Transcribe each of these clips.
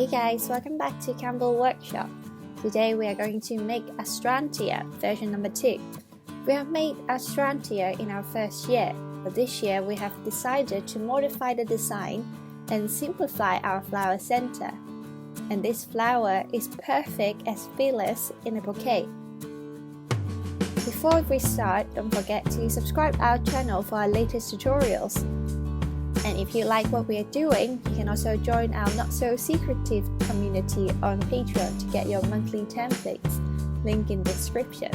Hey guys, welcome back to Campbell Workshop. Today we are going to make Astrantia version number 2. We have made Astrantia in our first year, but this year we have decided to modify the design and simplify our flower center. And this flower is perfect as fillers in a bouquet. Before we start, don't forget to subscribe our channel for our latest tutorials. And if you like what we are doing, you can also join our not-so-secretive community on Patreon to get your monthly templates, link in the description.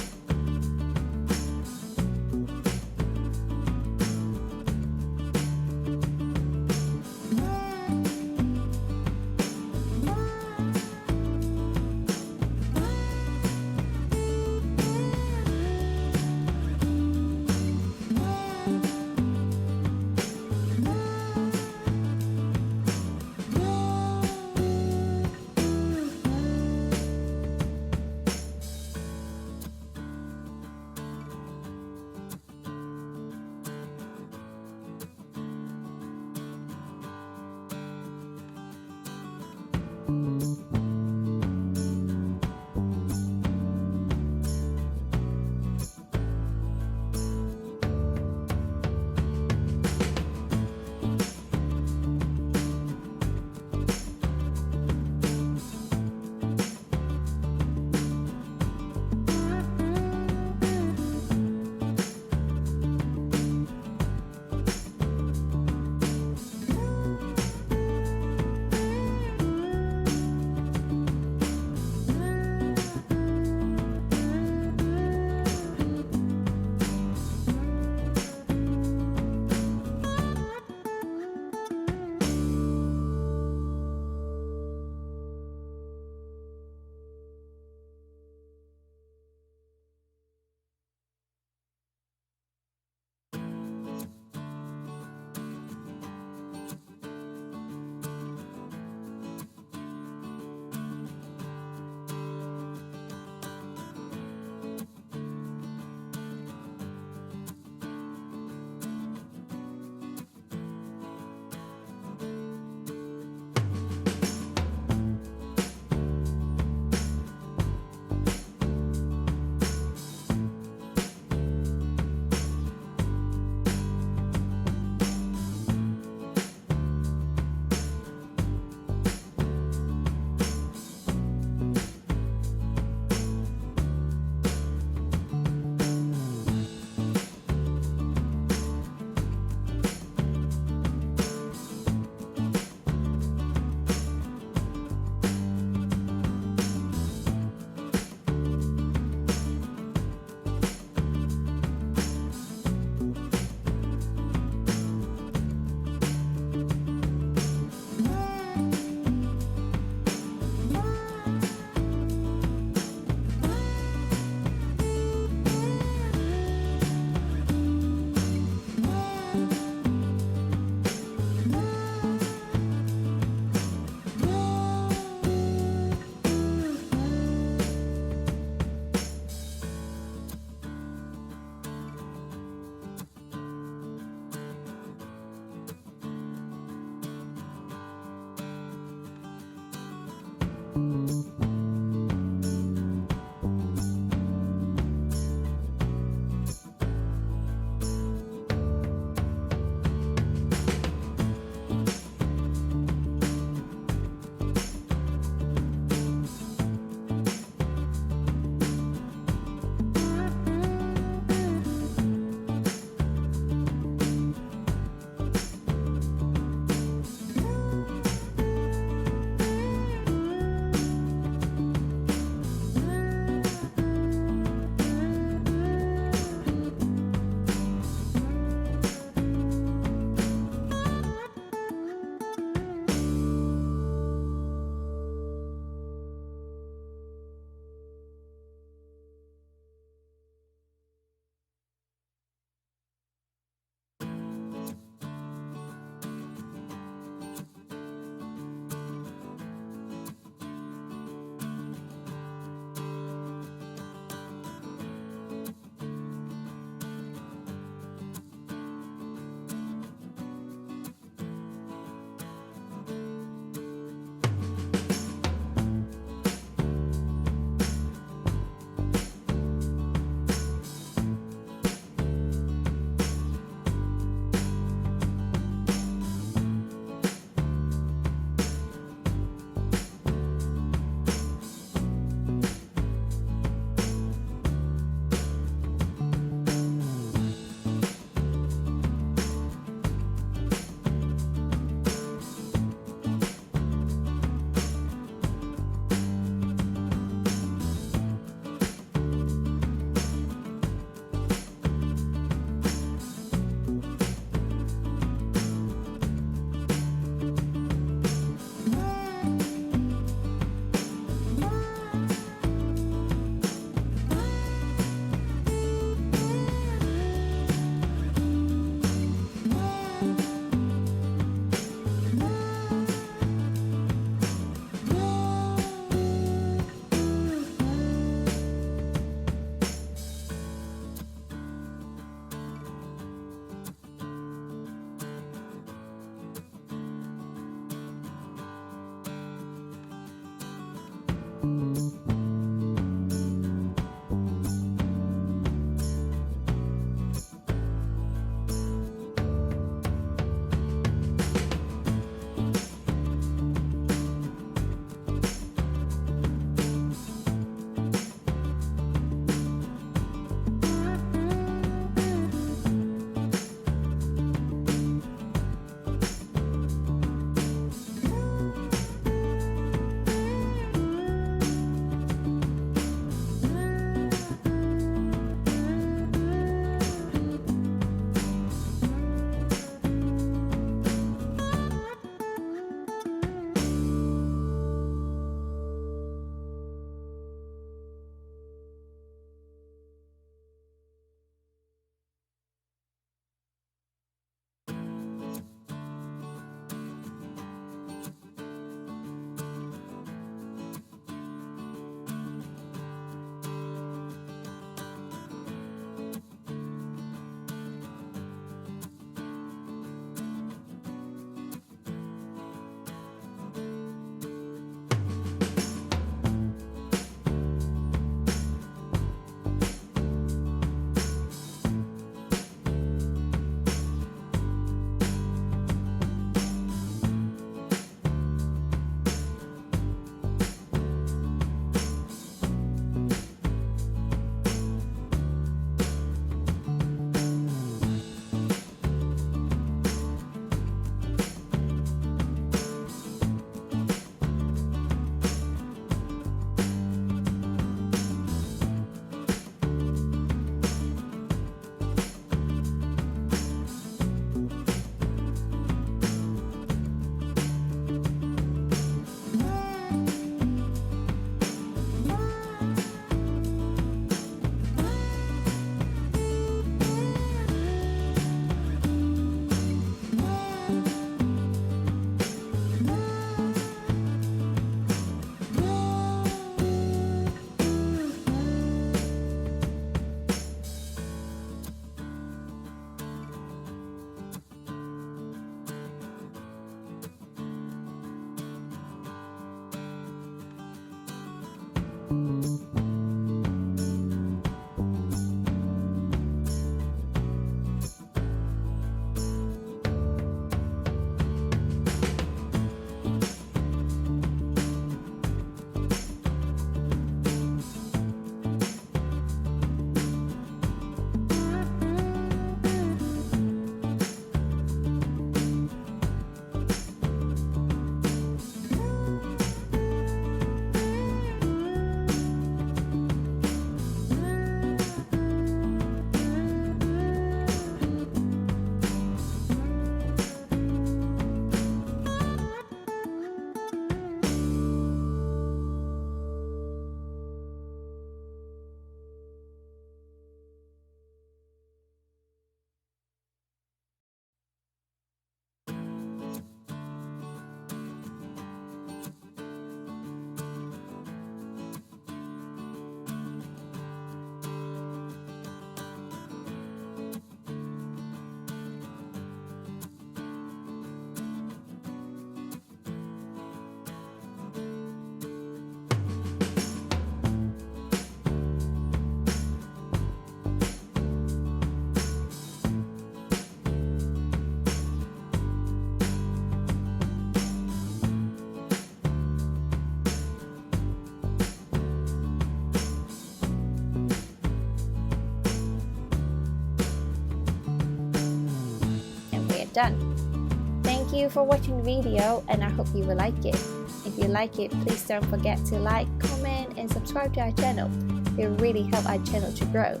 done. Thank you for watching the video and I hope you will like it. If you like it, please don't forget to like, comment and subscribe to our channel. It will really help our channel to grow.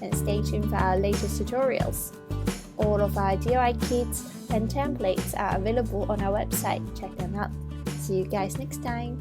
And stay tuned for our latest tutorials. All of our DIY kits and templates are available on our website. Check them out. See you guys next time.